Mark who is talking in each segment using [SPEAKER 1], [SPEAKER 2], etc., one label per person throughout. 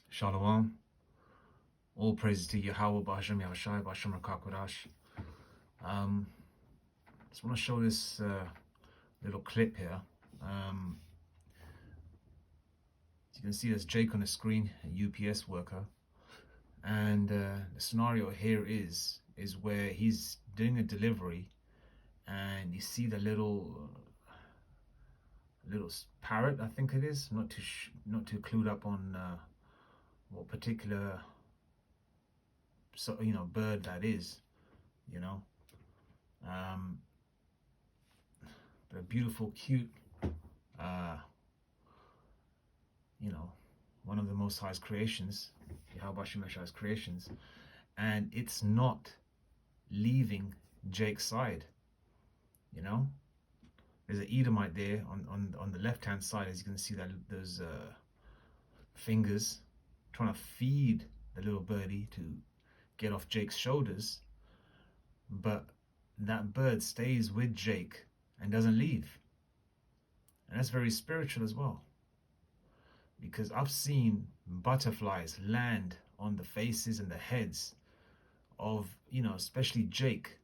[SPEAKER 1] Shalom. All praises to Yahweh B'Hashem Yahushai B'Hashem Rakakwadash. Just want to show this little clip here. As you can see, there's Jake on the screen, a UPS worker, and the scenario here is where he's doing a delivery, and you see the little parrot, I think it is. Not too clued up on what particular bird that is, but a beautiful, cute, one of the Most High's creations, Yahweh Shemeshai's creations, and it's not leaving Jake's side. There's an Edomite there on the left hand side, as you can see that those fingers trying to feed the little birdie to get off Jake's shoulders, but that bird stays with Jake and doesn't leave. And that's very spiritual as well, because I've seen butterflies land on the faces and the heads of, especially Jake,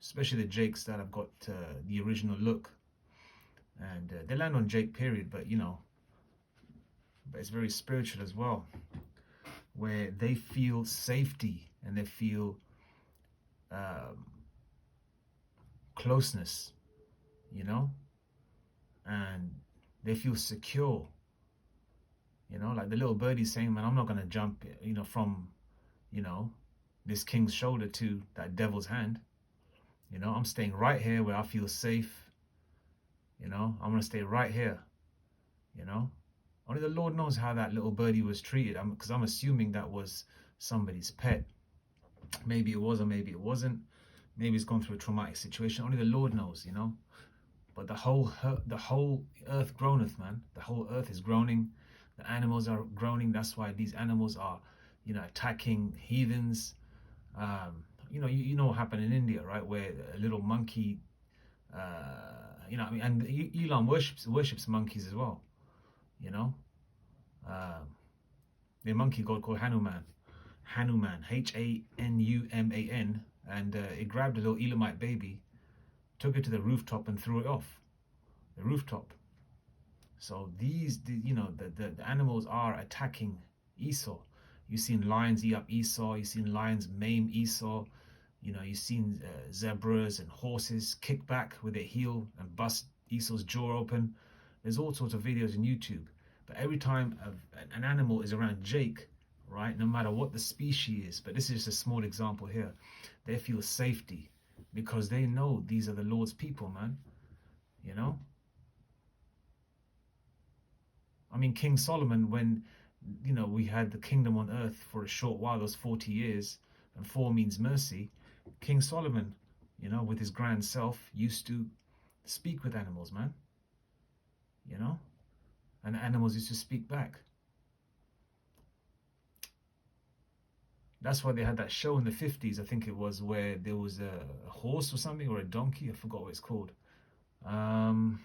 [SPEAKER 1] especially the Jakes that have got the original look, and they land on Jake, period, but but it's very spiritual as well, where they feel safety and they feel closeness, and they feel secure, like the little birdie saying, man, I'm not going to jump, from, this king's shoulder to that devil's hand. I'm staying right here where I feel safe. I'm going to stay right here. Only the Lord knows how that little birdie was treated, because I'm assuming that was somebody's pet. Maybe it was, or maybe it wasn't. Maybe it's gone through a traumatic situation. Only the Lord knows, But the whole earth groaneth, man. The whole earth is groaning. The animals are groaning. That's why these animals are, attacking heathens. You know what happened in India, right? Where a little monkey, and Elon worships monkeys as well. The monkey god called Hanuman, Hanuman, and it grabbed a little Elamite baby, took it to the rooftop and threw it off the rooftop. So the animals are attacking Esau. You've seen lions eat up Esau. You've seen lions maim Esau. You've seen zebras and horses kick back with their heel and bust Esau's jaw open. There's all sorts of videos on YouTube. But every time an animal is around Jake, right, no matter what the species is, but this is just a small example here, they feel safety because they know these are the Lord's people, man. I mean, King Solomon, when, we had the kingdom on earth for a short while, those 40 years, and 4 means mercy, King Solomon, with his grand self, used to speak with animals, man. And the animals used to speak back. That's why they had that show in the 50s, I think it was, where there was a horse or something, or a donkey, I forgot what it's called. But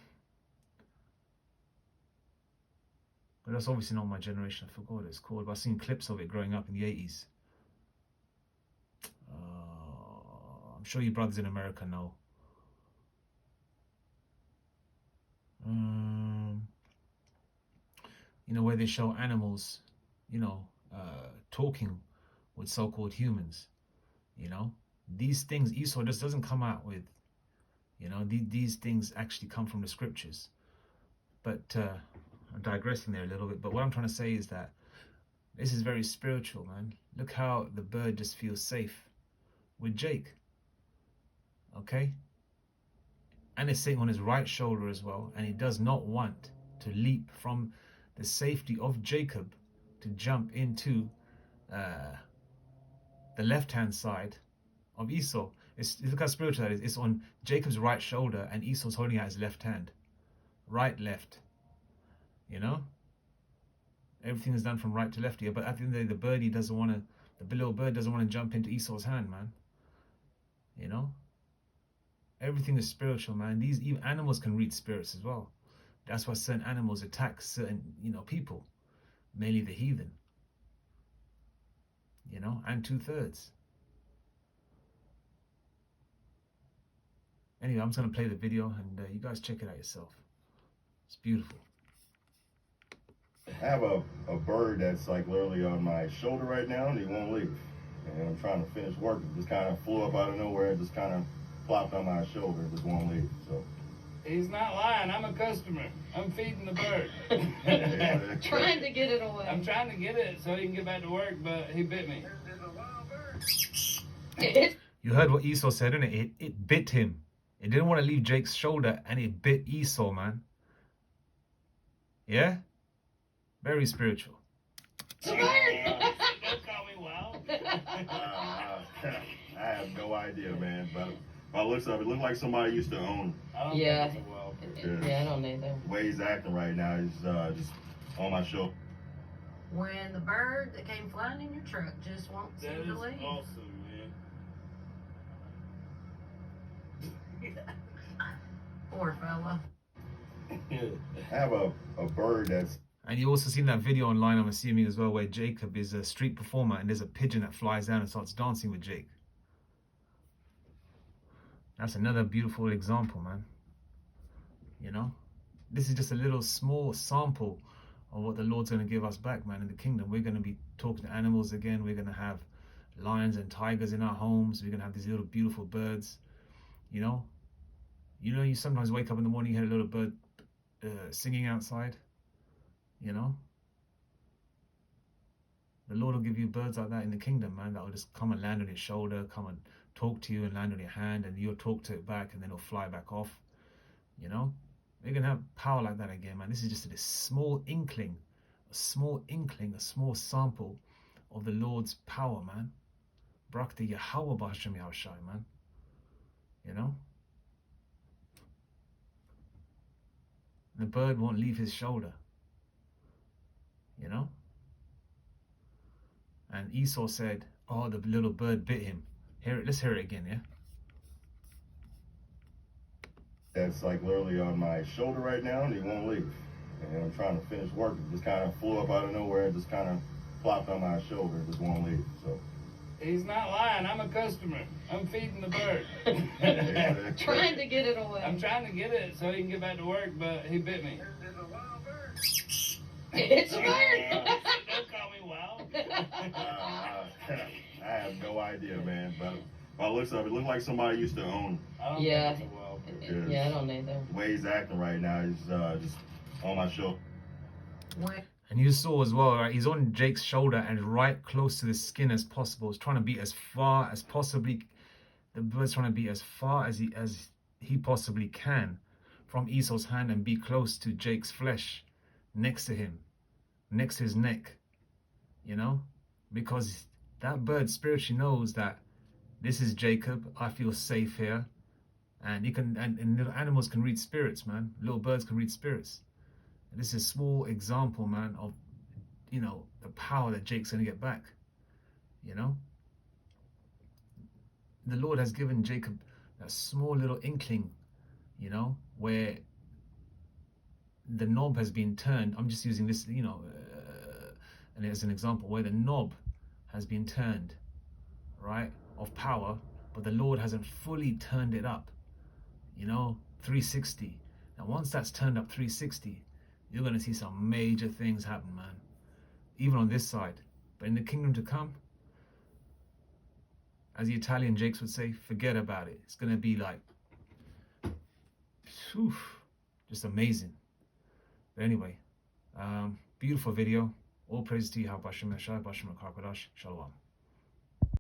[SPEAKER 1] that's obviously not my generation, I forgot what it's called, but I've seen clips of it growing up in the 80s. I'm sure you brothers in America know. Where they show animals, talking with so-called humans. These things Esau just doesn't come out with. These things actually come from the scriptures. But I'm digressing there a little bit. But what I'm trying to say is that this is very spiritual, man. Look how the bird just feels safe with Jake. Okay? And it's sitting on his right shoulder as well. And he does not want to leap from the safety of Jacob to jump into the left-hand side of Esau. Look how spiritual that is. It's on Jacob's right shoulder and Esau's holding out his left hand. Right, left. Everything is done from right to left here. But at the end of the day, the little bird doesn't want to jump into Esau's hand, man. Everything is spiritual, man. These even animals can read spirits as well. That's why certain animals attack certain, people, mainly the heathen, and 2/3. Anyway, I'm just going to play the video and you guys check it out yourself. It's beautiful.
[SPEAKER 2] I have a bird that's like literally on my shoulder right now and he won't leave. And I'm trying to finish work. It just kind of flew up out of nowhere and just kind of plopped on my shoulder and just won't leave. So.
[SPEAKER 3] He's not lying. I'm a customer. I'm feeding the bird.
[SPEAKER 4] Trying to get it away.
[SPEAKER 3] I'm trying to get it so he can get back to work, but he bit me.
[SPEAKER 1] You heard what Esau said, innit? It bit him. It didn't want to leave Jake's shoulder and it bit Esau, man. Yeah? Very spiritual.
[SPEAKER 3] Don't call me wild.
[SPEAKER 2] I have no idea, man. But by the looks of it, looked like somebody used to own.
[SPEAKER 4] Yeah.
[SPEAKER 2] Yeah.
[SPEAKER 4] Yeah, I don't either.
[SPEAKER 2] The way he's acting right now, he's just on my shoulder.
[SPEAKER 5] When the bird that came flying in your truck just won't seem to leave.
[SPEAKER 3] That is awesome, man.
[SPEAKER 5] Poor fella.
[SPEAKER 2] I have a bird that's.
[SPEAKER 1] And you also seen that video online, I'm assuming as well, where Jacob is a street performer and there's a pigeon that flies down and starts dancing with Jake. That's another beautiful example, man. This is just a little small sample of what the Lord's going to give us back, man, in the kingdom. We're going to be talking to animals again. We're going to have lions and tigers in our homes. We're going to have these little beautiful birds. You sometimes wake up in the morning, you hear a little bird singing outside. The Lord will give you birds like that in the kingdom, man, that will just come and land on your shoulder, come and talk to you and land on your hand, and you'll talk to it back, and then it'll fly back off. We're going to have power like that again, man. This is just a small inkling, a small sample of the Lord's power, man. Brakti Yahweh B'Hashem Yahushai, man. The bird won't leave his shoulder. And Esau said, oh, the little bird bit him. Let's hear it again, yeah?
[SPEAKER 2] That's like literally on my shoulder right now and he won't leave. And I'm trying to finish work. It just kind of flew up out of nowhere and just kind of plopped on my shoulder and just won't leave. So.
[SPEAKER 3] He's not lying. I'm a customer. I'm feeding the bird.
[SPEAKER 4] Trying to get it away.
[SPEAKER 3] I'm trying to get it so he can get back to work, but he bit me.
[SPEAKER 4] It's a bird.
[SPEAKER 3] Don't call me wild.
[SPEAKER 2] I have no idea, man. But by the looks of it, looked like somebody used to own.
[SPEAKER 4] Yeah. Yeah, I don't either.
[SPEAKER 2] The way he's acting right now, he's just on my shoulder.
[SPEAKER 1] And you saw as well, right? He's on Jake's shoulder and right close to the skin as possible. He's trying to be as far as possibly. The bird's trying to be as far as he possibly can from Esau's hand and be close to Jake's flesh, next to him, next to his neck. Because that bird spiritually knows that this is Jacob. I feel safe here, and and little animals can read spirits, man. Little birds can read spirits. This is a small example, man, of, the power that Jake's going to get back, The Lord has given Jacob that small little inkling, where the knob has been turned. I'm just using this, and as an example, where the knob has been turned, right, of power, but the Lord hasn't fully turned it up, 360. Now, once that's turned up 360, you're going to see some major things happen, man. Even on this side. But in the kingdom to come, as the Italian Jakes would say, forget about it. It's going to be like, just amazing. But anyway, beautiful video. All praise to you, Hashem Shalom.